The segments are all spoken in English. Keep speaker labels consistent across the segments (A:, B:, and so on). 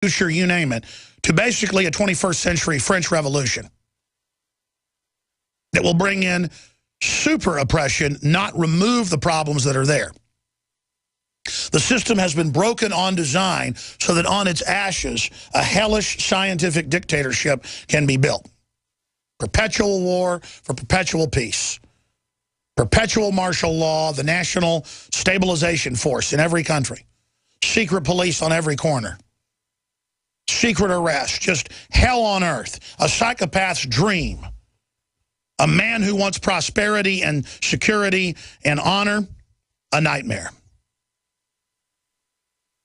A: future, you name it, to basically a 21st century French Revolution that will bring in super oppression, not remove the problems that are there. The system has been broken on design so that on its ashes, a hellish scientific dictatorship can be built. Perpetual war for perpetual peace. Perpetual martial law, the national stabilization force in every country. Secret police on every corner. Secret arrest, just hell on earth. A psychopath's dream. A man who wants prosperity and security and honor, a nightmare.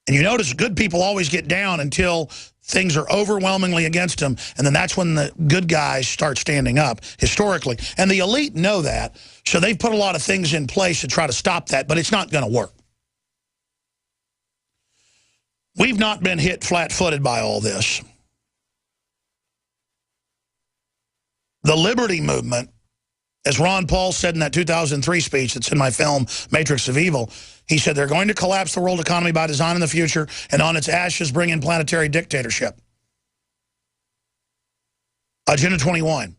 A: And you notice good people always get down until things are overwhelmingly against them, and then that's when the good guys start standing up, historically. And the elite know that, so they've put a lot of things in place to try to stop that, but it's not going to work. We've not been hit flat-footed by all this. The liberty movement, as Ron Paul said in that 2003 speech that's in my film, Matrix of Evil, he said they're going to collapse the world economy by design in the future and on its ashes bring in planetary dictatorship. Agenda 21,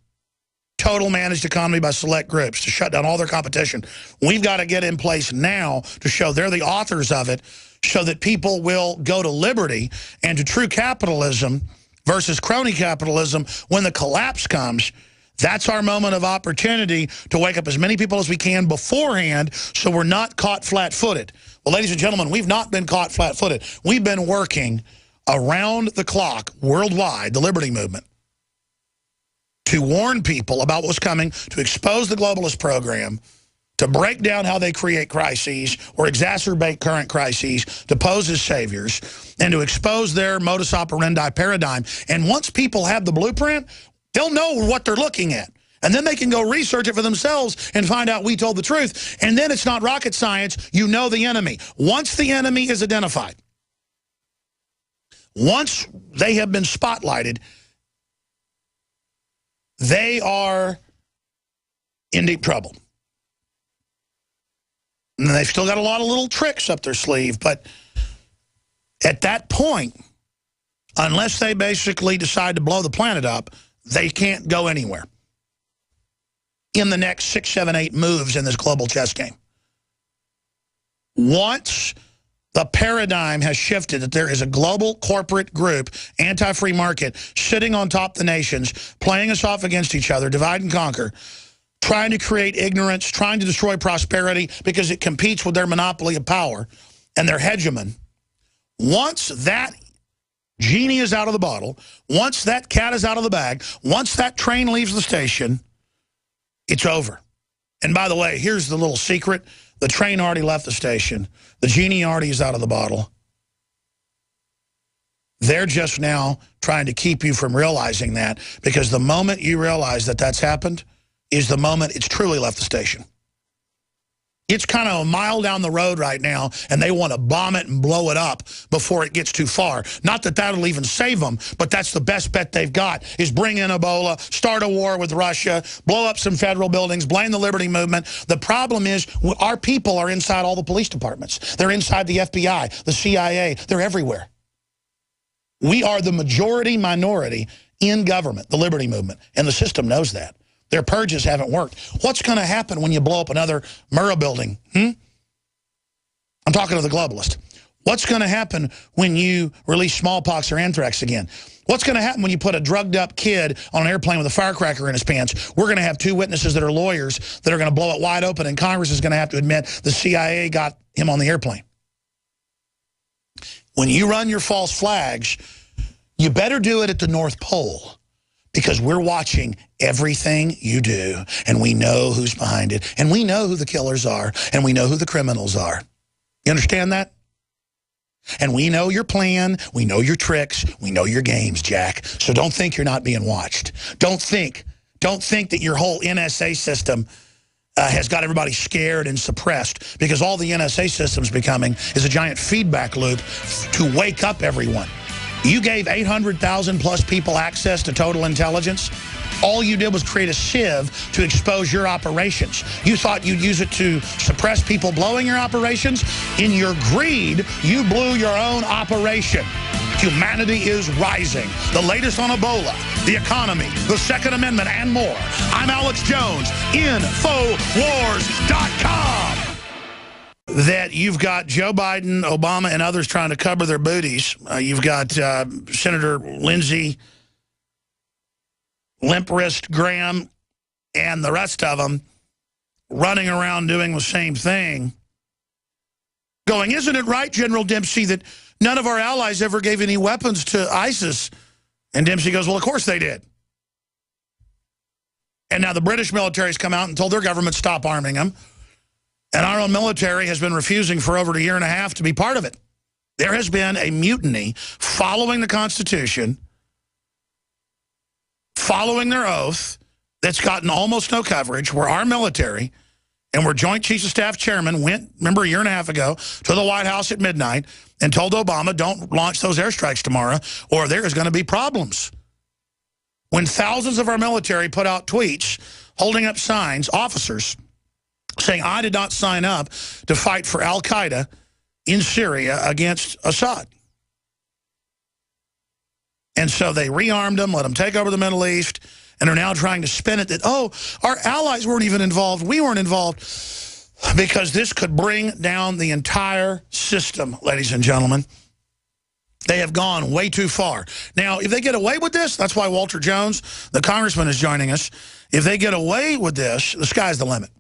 A: total managed economy by select groups to shut down all their competition. We've got to get in place now to show they're the authors of it so that people will go to liberty and to true capitalism versus crony capitalism when the collapse comes. That's our moment of opportunity to wake up as many people as we can beforehand so we're not caught flat-footed. Well, ladies and gentlemen, we've not been caught flat-footed. We've been working around the clock worldwide, the liberty movement, to warn people about what's coming, to expose the globalist program, to break down how they create crises or exacerbate current crises, to pose as saviors, and to expose their modus operandi paradigm. And once people have the blueprint, they'll know what they're looking at. And then they can go research it for themselves and find out we told the truth. And then it's not rocket science. You know the enemy. Once the enemy is identified, once they have been spotlighted, they are in deep trouble. And they've still got a lot of little tricks up their sleeve. But at that point, unless they basically decide to blow the planet up, they can't go anywhere in the next 6, 7, 8 moves in this global chess game. Once the paradigm has shifted, that there is a global corporate group, anti-free market, sitting on top of the nations, playing us off against each other, divide and conquer, trying to create ignorance, trying to destroy prosperity because it competes with their monopoly of power and their hegemon. Once that genie is out of the bottle, once that cat is out of the bag, once that train leaves the station, it's over. And by the way, here's the little secret. The train already left the station. The genie already is out of the bottle. They're just now trying to keep you from realizing that, because the moment you realize that that's happened is the moment it's truly left the station. It's kind of a mile down the road right now, and they want to bomb it and blow it up before it gets too far. Not that that'll even save them, but that's the best bet they've got, is bring in Ebola, start a war with Russia, blow up some federal buildings, blame the liberty movement. The problem is our people are inside all the police departments. They're inside the FBI, the CIA. They're everywhere. We are the majority minority in government, the liberty movement, and the system knows that. Their purges haven't worked. What's going to happen when you blow up another Murrah building? I'm talking to the globalist. What's going to happen when you release smallpox or anthrax again? What's going to happen when you put a drugged-up kid on an airplane with a firecracker in his pants? We're going to have 2 witnesses that are lawyers that are going to blow it wide open, and Congress is going to have to admit the CIA got him on the airplane. When you run your false flags, you better do it at the North Pole, because we're watching everything you do, and we know who's behind it, and we know who the killers are, and we know who the criminals are. You understand that? And we know your plan, we know your tricks, we know your games, Jack. So don't think you're not being watched. Don't think that your whole NSA system has got everybody scared and suppressed, because all the NSA system's becoming is a giant feedback loop to wake up everyone. You gave 800,000 plus people access to total intelligence. All you did was create a sieve to expose your operations. You thought you'd use it to suppress people blowing your operations. In your greed, you blew your own operation. Humanity is rising. The latest on Ebola, the economy, the Second Amendment, and more. I'm Alex Jones, Infowars.com. That you've got Joe Biden, Obama, and others trying to cover their booties. You've got Senator Lindsey, Limp Wrist Graham, and the rest of them running around doing the same thing. Going, isn't it right, General Dempsey, that none of our allies ever gave any weapons to ISIS? And Dempsey goes, well, of course they did. And now the British military has come out and told their government stop arming them. And our own military has been refusing for over a year and a half to be part of it. There has been a mutiny following the Constitution, following their oath, that's gotten almost no coverage, where our military and where Joint Chiefs of Staff Chairman went, remember, a year and a half ago, to the White House at midnight and told Obama, don't launch those airstrikes tomorrow or there is going to be problems. When thousands of our military put out tweets, holding up signs, officers, saying, I did not sign up to fight for al-Qaeda in Syria against Assad. And so they rearmed them, let them take over the Middle East, and are now trying to spin it that, oh, our allies weren't even involved, we weren't involved, because this could bring down the entire system, ladies and gentlemen. They have gone way too far. Now, if they get away with this, that's why Walter Jones, the congressman, is joining us. If they get away with this, the sky's the limit.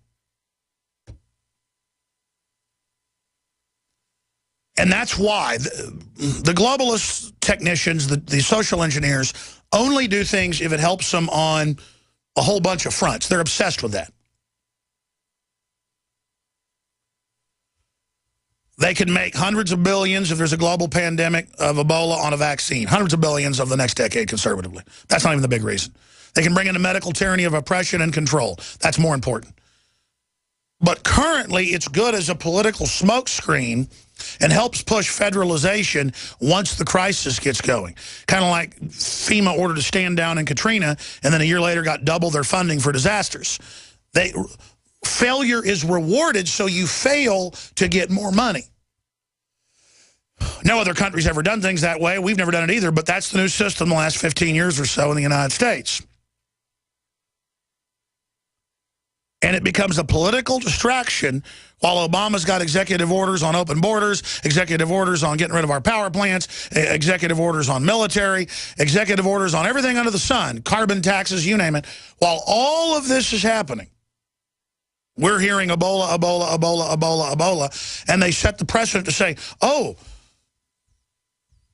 A: And that's why the globalist technicians, the social engineers, only do things if it helps them on a whole bunch of fronts. They're obsessed with that. They can make hundreds of billions if there's a global pandemic of Ebola on a vaccine. Hundreds of billions of the next decade, conservatively. That's not even the big reason. They can bring in a medical tyranny of oppression and control. That's more important. But currently, it's good as a political smokescreen and helps push federalization once the crisis gets going. Kind of like FEMA ordered to stand down in Katrina and then a year later got double their funding for disasters. Failure is rewarded, so you fail to get more money. No other country's ever done things that way. We've never done it either, but that's the new system the last 15 years or so in the United States. And it becomes a political distraction while Obama's got executive orders on open borders, executive orders on getting rid of our power plants, executive orders on military, executive orders on everything under the sun, carbon taxes, you name it. While all of this is happening, we're hearing Ebola, Ebola, Ebola, Ebola, Ebola, and they set the precedent to say, oh,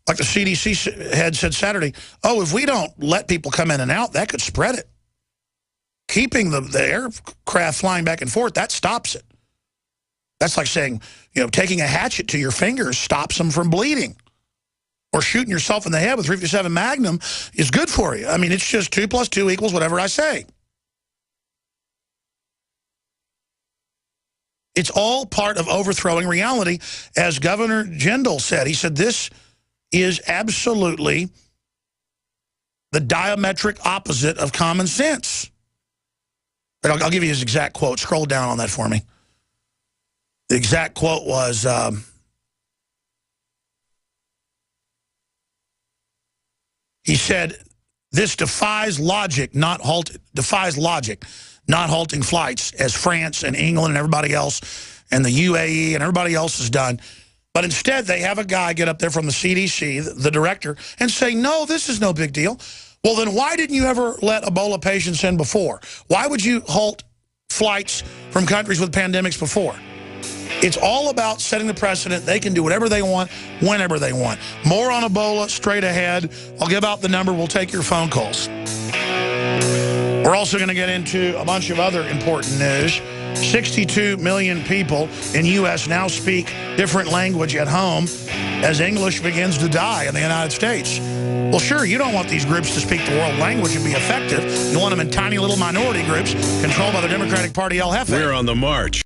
A: like the CDC head said Saturday, oh, if we don't let people come in and out, that could spread it. Keeping the aircraft flying back and forth, that stops it. That's like saying, you know, taking a hatchet to your fingers stops them from bleeding. Or shooting yourself in the head with .357 Magnum is good for you. I mean, it's just 2 + 2 = whatever I say. It's all part of overthrowing reality. As Governor Jindal said, he said, this is absolutely the diametric opposite of common sense. But I'll give you his exact quote. Scroll down on that for me. The exact quote was, he said, this defies logic, not halting flights, as France and England and everybody else and the UAE and everybody else has done. But instead, they have a guy get up there from the CDC, the director, and say, no, this is no big deal. Well, then why didn't you ever let Ebola patients in before? Why would you halt flights from countries with pandemics before? It's all about setting the precedent. They can do whatever they want, whenever they want. More on Ebola straight ahead. I'll give out the number. We'll take your phone calls. We're also going to get into a bunch of other important news. 62 million people in U.S. now speak different language at home as English begins to die in the United States. Well, sure, you don't want these groups to speak the world language and be effective. You want them in tiny little minority groups controlled by the Democratic Party El Jefe.
B: We're on the march.